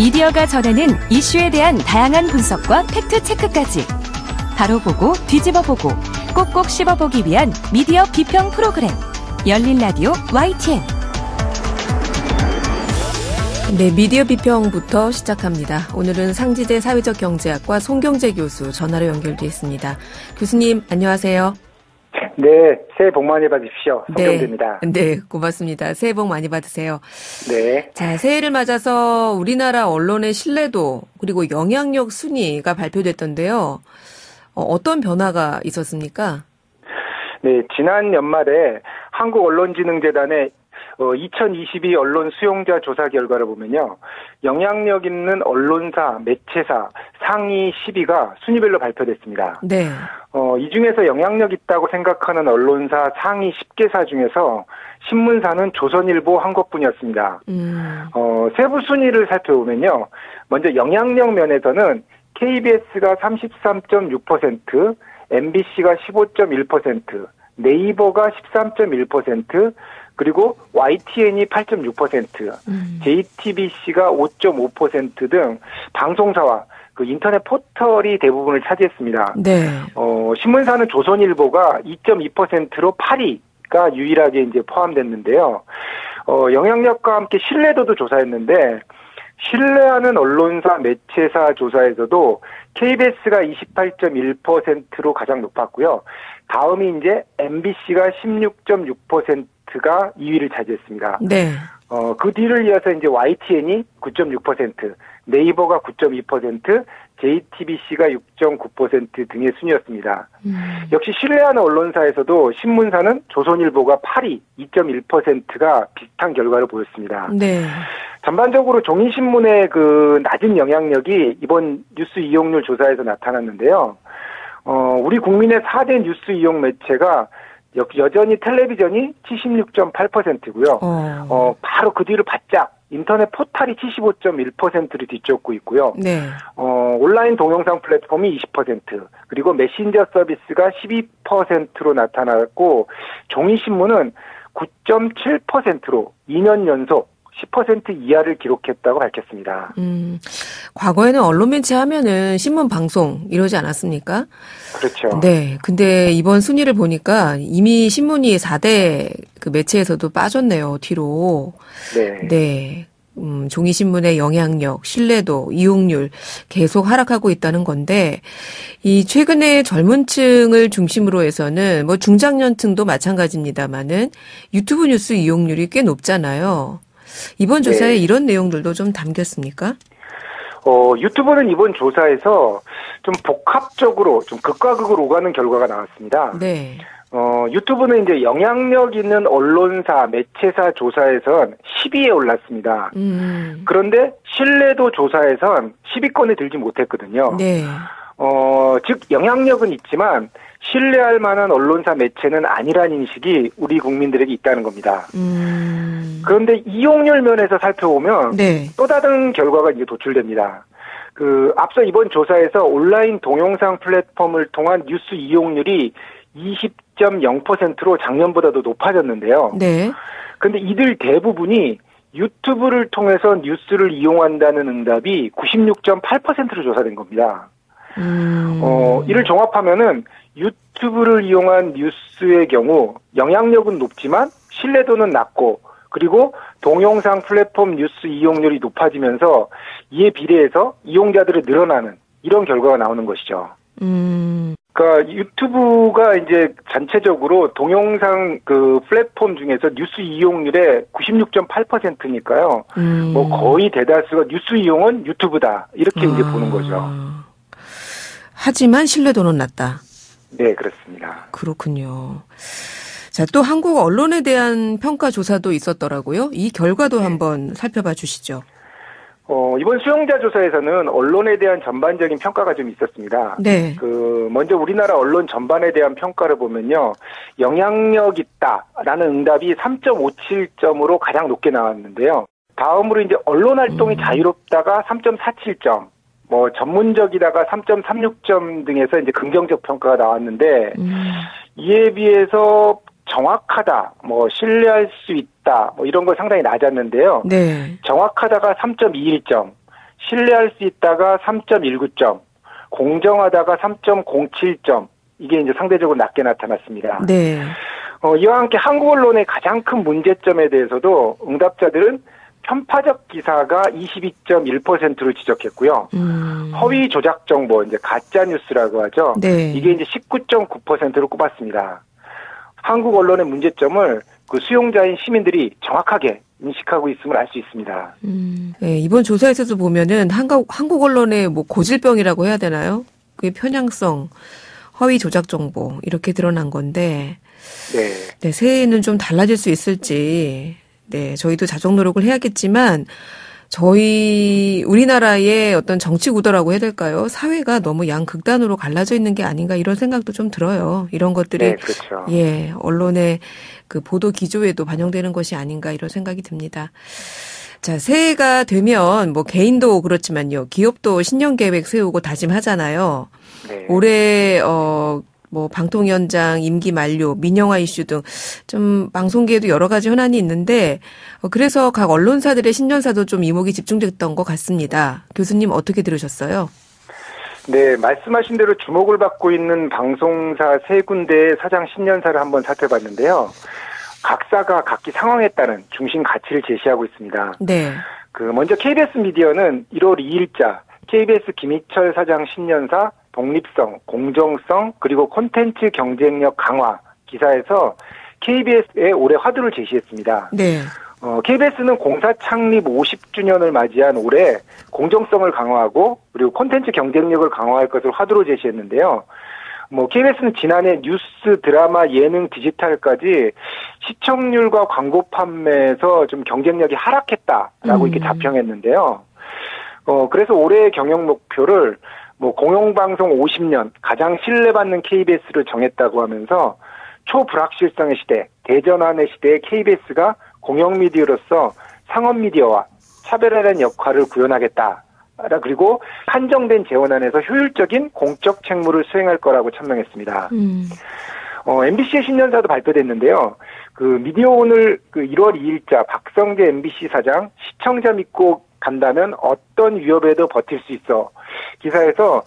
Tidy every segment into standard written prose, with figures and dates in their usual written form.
미디어가 전하는 이슈에 대한 다양한 분석과 팩트체크까지 바로 보고 뒤집어 보고 꼭꼭 씹어보기 위한 미디어 비평 프로그램 열린 라디오 YTN. 네, 미디어 비평부터 시작합니다. 오늘은 상지대 사회적경제학과 송경재 교수 전화로 연결돼 있습니다. 교수님 안녕하세요. 네, 새해 복 많이 받으십시오. 송경재입니다. 네, 고맙습니다. 새해 복 많이 받으세요. 네. 자, 새해를 맞아서 우리나라 언론의 신뢰도 그리고 영향력 순위가 발표됐던데요. 어떤 변화가 있었습니까? 네, 지난 연말에 한국언론진흥재단의 2022 언론 수용자 조사 결과를 보면요. 영향력 있는 언론사, 매체사 상위 10위가 순위별로 발표됐습니다. 네. 이 중에서 영향력 있다고 생각하는 언론사 상위 10개사 중에서 신문사는 조선일보 한 곳뿐이었습니다. 세부 순위를 살펴보면요. 먼저 영향력 면에서는 KBS가 33.6%, MBC가 15.1%, 네이버가 13.1%, 그리고 YTN이 8.6%, JTBC가 5.5% 등 방송사와 그 인터넷 포털이 대부분을 차지했습니다. 네. 신문사는 조선일보가 2.2%로 8위가 유일하게 이제 포함됐는데요. 영향력과 함께 신뢰도도 조사했는데 신뢰하는 언론사, 매체사 조사에서도 KBS가 28.1%로 가장 높았고요. 다음이 이제 MBC가 16.6%가 2위를 차지했습니다. 네. 그 뒤를 이어서 이제 YTN이 9.6%, 네이버가 9.2%, JTBC가 6.9% 등의 순이었습니다. 역시 신뢰하는 언론사에서도 신문사는 조선일보가 8위, 2.1%가 비슷한 결과를 보였습니다. 네. 전반적으로 종이신문의 그 낮은 영향력이 이번 뉴스 이용률 조사에서 나타났는데요. 우리 국민의 4대 뉴스 이용 매체가 여전히 텔레비전이 76.8%고요. 바로 그 뒤를 바짝 인터넷 포털이 75.1%를 뒤쫓고 있고요. 네. 온라인 동영상 플랫폼이 20%, 그리고 메신저 서비스가 12%로 나타났고, 종이신문은 9.7%로 2년 연속 10% 이하를 기록했다고 밝혔습니다. 과거에는 언론 매체 하면은 신문 방송 이러지 않았습니까? 그렇죠. 네. 근데 이번 순위를 보니까 이미 신문이 4대 그 매체에서도 빠졌네요, 뒤로. 네. 네. 종이신문의 영향력, 신뢰도, 이용률 계속 하락하고 있다는 건데, 이 최근에 젊은 층을 중심으로 해서는 뭐 중장년층도 마찬가지입니다만은 유튜브 뉴스 이용률이 꽤 높잖아요. 이번 조사에 네. 이런 내용들도 좀 담겼습니까? 유튜브는 이번 조사에서 좀 복합적으로 좀 극과 극을 오가는 결과가 나왔습니다. 네. 유튜브는 이제 영향력 있는 언론사, 매체사 조사에선 10위에 올랐습니다. 그런데 신뢰도 조사에선 10위권에 들지 못했거든요. 네. 즉 영향력은 있지만 신뢰할 만한 언론사 매체는 아니라는 인식이 우리 국민들에게 있다는 겁니다. 그런데 이용률 면에서 살펴보면 네. 또 다른 결과가 이제 도출됩니다. 앞서 이번 조사에서 온라인 동영상 플랫폼을 통한 뉴스 이용률이 20.0%로 작년보다도 높아졌는데요. 네. 그런데 이들 대부분이 유튜브를 통해서 뉴스를 이용한다는 응답이 96.8%로 조사된 겁니다. 이를 종합하면은 유튜브를 이용한 뉴스의 경우 영향력은 높지만 신뢰도는 낮고, 그리고 동영상 플랫폼 뉴스 이용률이 높아지면서 이에 비례해서 이용자들이 늘어나는 이런 결과가 나오는 것이죠. 그러니까 유튜브가 이제 전체적으로 동영상 그 플랫폼 중에서 뉴스 이용률의 96.8%니까요. 뭐 거의 대다수가 뉴스 이용은 유튜브다 이렇게 이제 보는 거죠. 하지만 신뢰도는 낮다. 네, 그렇습니다. 그렇군요. 자, 또 한국 언론에 대한 평가 조사도 있었더라고요. 이 결과도 네. 한번 살펴봐 주시죠. 이번 수용자 조사에서는 언론에 대한 전반적인 평가가 좀 있었습니다. 네. 먼저 우리나라 언론 전반에 대한 평가를 보면요. 영향력 있다라는 응답이 3.57점으로 가장 높게 나왔는데요. 다음으로 이제 언론 활동이 자유롭다가 3.47점, 뭐 전문적이다가 3.36점 등에서 이제 긍정적 평가가 나왔는데 이에 비해서 정확하다, 뭐 신뢰할 수 있다, 뭐 이런 거 상당히 낮았는데요. 네. 정확하다가 3.21점, 신뢰할 수 있다가 3.19점, 공정하다가 3.07점, 이게 이제 상대적으로 낮게 나타났습니다. 네. 이와 함께 한국 언론의 가장 큰 문제점에 대해서도 응답자들은 편파적 기사가 22.1%를 지적했고요. 허위 조작 정보, 이제 가짜 뉴스라고 하죠. 네. 이게 이제 19.9%를 꼽았습니다. 한국 언론의 문제점을 그 수용자인 시민들이 정확하게 인식하고 있음을 알 수 있습니다. 네, 이번 조사에서도 보면은 한국 언론의 뭐 고질병이라고 해야 되나요? 그게 편향성, 허위 조작 정보 이렇게 드러난 건데, 네, 새해에는 좀 달라질 수 있을지, 네, 저희도 자정 노력을 해야겠지만, 우리나라의 어떤 정치 구도라고 해야 될까요? 사회가 너무 양극단으로 갈라져 있는 게 아닌가 이런 생각도 좀 들어요. 이런 것들이, 네, 그렇죠. 예, 언론의 그 보도 기조에도 반영되는 것이 아닌가 이런 생각이 듭니다. 자, 새해가 되면 뭐 개인도 그렇지만요. 기업도 신년 계획 세우고 다짐하잖아요. 네. 올해 뭐 방통위원장 임기 만료, 민영화 이슈 등 좀 방송계에도 여러 가지 현안이 있는데 그래서 각 언론사들의 신년사도 좀 이목이 집중됐던 것 같습니다. 교수님 어떻게 들으셨어요? 네, 말씀하신 대로 주목을 받고 있는 방송사 세 군데의 사장 신년사를 한번 살펴봤는데요. 각사가 각기 상황에 따른 중심 가치를 제시하고 있습니다. 네. 먼저 KBS 미디어는 1월 2일자 KBS 김희철 사장 신년사 독립성, 공정성, 그리고 콘텐츠 경쟁력 강화 기사에서 KBS의 올해 화두를 제시했습니다. 네. KBS는 공사 창립 50주년을 맞이한 올해 공정성을 강화하고 그리고 콘텐츠 경쟁력을 강화할 것을 화두로 제시했는데요. KBS는 지난해 뉴스, 드라마, 예능, 디지털까지 시청률과 광고 판매에서 좀 경쟁력이 하락했다라고 이렇게 자평했는데요. 그래서 올해의 경영 목표를 공영방송 50년 가장 신뢰받는 KBS를 정했다고 하면서 초불확실성의 시대, 대전환의 시대의 KBS가 공영미디어로서 상업미디어와 차별화된 역할을 구현하겠다. 그리고 한정된 재원안에서 효율적인 공적 책무를 수행할 거라고 천명했습니다. MBC의 신년사도 발표됐는데요. 미디어오늘 1월 2일자 박성재 MBC 사장 시청자 믿고 간다면 어떤 위협에도 버틸 수 있어. 기사에서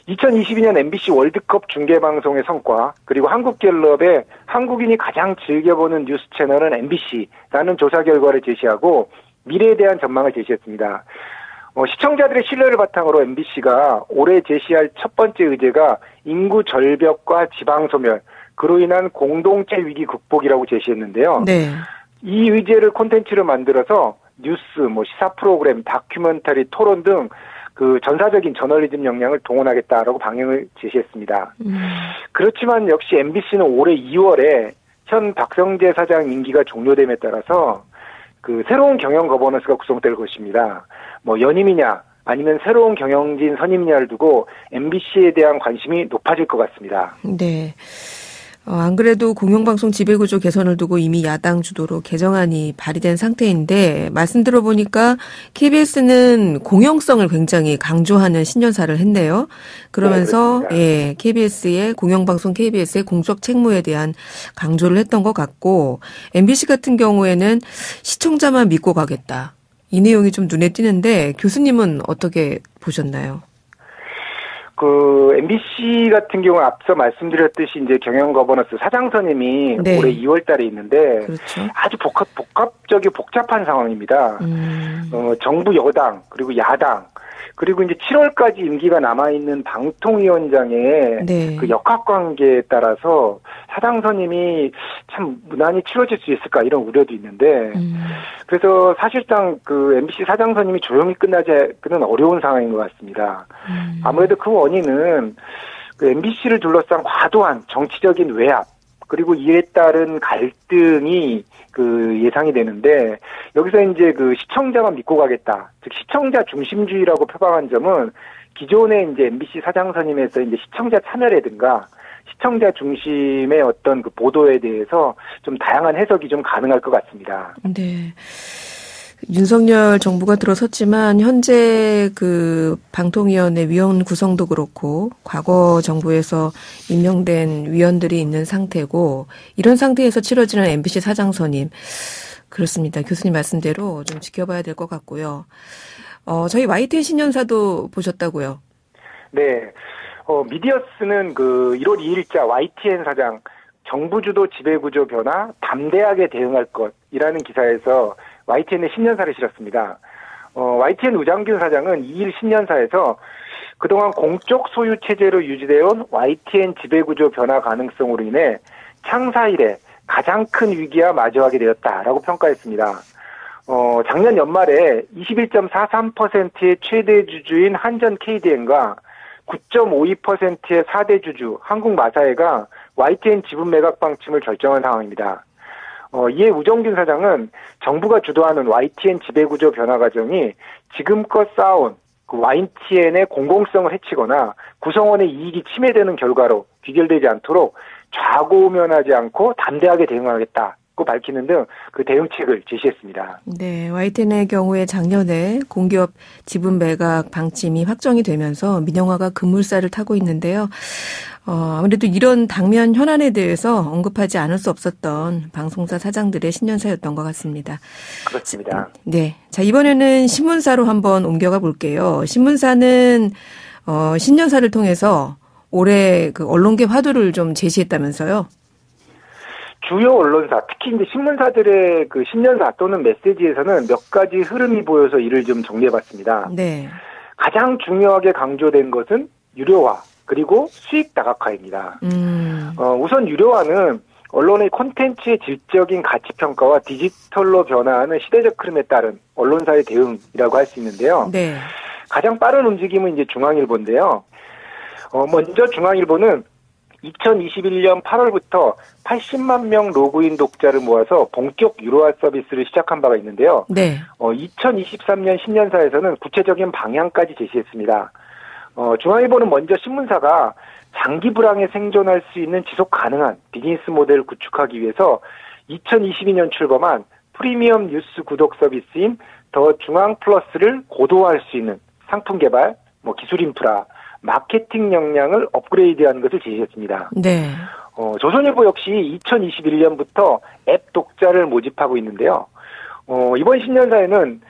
2022년 MBC 월드컵 중계방송의 성과 그리고 한국갤럽의 한국인이 가장 즐겨보는 뉴스 채널은 MBC라는 조사 결과를 제시하고 미래에 대한 전망을 제시했습니다. 시청자들의 신뢰를 바탕으로 MBC가 올해 제시할 첫 번째 의제가 인구 절벽과 지방소멸, 그로 인한 공동체 위기 극복이라고 제시했는데요. 네. 이 의제를 콘텐츠로 만들어서 뉴스, 시사 프로그램, 다큐멘터리, 토론 등 전사적인 저널리즘 역량을 동원하겠다라고 방향을 제시했습니다. 그렇지만 역시 MBC는 올해 2월에 현 박성재 사장 임기가 종료됨에 따라서 새로운 경영 거버넌스가 구성될 것입니다. 연임이냐 아니면 새로운 경영진 선임이냐를 두고 MBC에 대한 관심이 높아질 것 같습니다. 네. 안 그래도 공영방송 지배구조 개선을 두고 이미 야당 주도로 개정안이 발의된 상태인데 말씀 들어보니까 KBS는 공영성을 굉장히 강조하는 신년사를 했네요. 그러면서 네, KBS의 공영방송 KBS의 공적 책무에 대한 강조를 했던 것 같고 MBC 같은 경우에는 시청자만 믿고 가겠다. 이 내용이 좀 눈에 띄는데 교수님은 어떻게 보셨나요? MBC 같은 경우 앞서 말씀드렸듯이 이제 경영 거버넌스 사장 선임이 네. 올해 2월 달에 있는데 그렇죠. 아주 복잡한 상황입니다. 정부 여당 그리고 야당 그리고 이제 7월까지 임기가 남아있는 방통위원장의 네. 역학관계에 따라서 사장 선임이 참 무난히 치러질 수 있을까 이런 우려도 있는데 그래서 사실상 MBC 사장 선임이 조용히 끝나기는 어려운 상황인 것 같습니다. 아무래도 그 원인은 MBC를 둘러싼 과도한 정치적인 외압 그리고 이에 따른 갈등이 예상이 되는데 여기서 이제 시청자만 믿고 가겠다. 즉 시청자 중심주의라고 표방한 점은 기존의 이제 MBC 사장 선임에서 이제 시청자 참여라든가 시청자 중심의 어떤 보도에 대해서 좀 다양한 해석이 좀 가능할 것 같습니다. 네. 윤석열 정부가 들어섰지만 현재 방통위원회 위원 구성도 그렇고 과거 정부에서 임명된 위원들이 있는 상태고 이런 상태에서 치러지는 MBC 사장 선임 그렇습니다. 교수님 말씀대로 좀 지켜봐야 될 것 같고요. 저희 YTN 신년사도 보셨다고요? 네. 미디어스는 그 1월 2일자 YTN 사장 정부 주도 지배구조 변화 담대하게 대응할 것이라는 기사에서 YTN의 신년사를 실었습니다. YTN 우장균 사장은 2일 신년사에서 그동안 공적 소유 체제로 유지되어온 YTN 지배구조 변화 가능성으로 인해 창사 이래 가장 큰 위기와 마주하게 되었다라고 평가했습니다. 작년 연말에 21.43%의 최대 주주인 한전 KDN과 9.52%의 4대 주주 한국마사회가 YTN 지분 매각 방침을 결정한 상황입니다. 이에 우정균 사장은 정부가 주도하는 YTN 지배구조 변화 과정이 지금껏 쌓아온 그 YTN의 공공성을 해치거나 구성원의 이익이 침해되는 결과로 귀결되지 않도록 좌고우면하지 않고 담대하게 대응하겠다고 밝히는 등 그 대응책을 제시했습니다. 네, YTN의 경우에 작년에 공기업 지분 매각 방침이 확정이 되면서 민영화가 급물살을 타고 있는데요. 아무래도 이런 당면 현안에 대해서 언급하지 않을 수 없었던 방송사 사장들의 신년사였던 것 같습니다. 그렇습니다. 네, 자 이번에는 신문사로 한번 옮겨가 볼게요. 신문사는 신년사를 통해서 올해 그 언론계 화두를 좀 제시했다면서요? 주요 언론사, 특히 이제 신문사들의 그 신년사 또는 메시지에서는 몇 가지 흐름이 보여서 이를 좀 정리해봤습니다. 네. 가장 중요하게 강조된 것은 유료화 그리고 수익 다각화입니다. 우선 유료화는 언론의 콘텐츠의 질적인 가치 평가와 디지털로 변화하는 시대적 흐름에 따른 언론사의 대응이라고 할 수 있는데요. 네. 가장 빠른 움직임은 이제 중앙일보인데요. 먼저 중앙일보는 2021년 8월부터 80만 명 로그인 독자를 모아서 본격 유료화 서비스를 시작한 바가 있는데요. 네. 2023년 신년사에서는 구체적인 방향까지 제시했습니다. 중앙일보는 먼저 신문사가 장기 불황에 생존할 수 있는 지속 가능한 비즈니스 모델을 구축하기 위해서 2022년 출범한 프리미엄 뉴스 구독 서비스인 더 중앙 플러스를 고도화할 수 있는 상품 개발, 기술 인프라, 마케팅 역량을 업그레이드하는 것을 제시했습니다. 네. 조선일보 역시 2021년부터 앱 독자를 모집하고 있는데요. 이번 신년사에는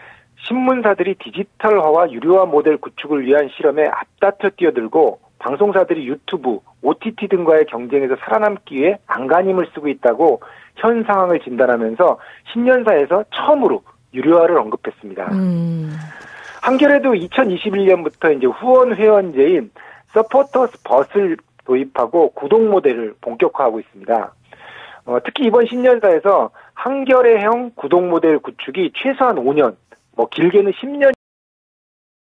신문사들이 디지털화와 유료화 모델 구축을 위한 실험에 앞다퉈 뛰어들고 방송사들이 유튜브, OTT 등과의 경쟁에서 살아남기 위해 안간힘을 쓰고 있다고 현 상황을 진단하면서 신년사에서 처음으로 유료화를 언급했습니다. 한겨레도 2021년부터 이제 후원 회원제인 서포터스 벗을 도입하고 구독 모델을 본격화하고 있습니다. 특히 이번 신년사에서 한겨레형 구독 모델 구축이 최소한 5년, 길게는 10년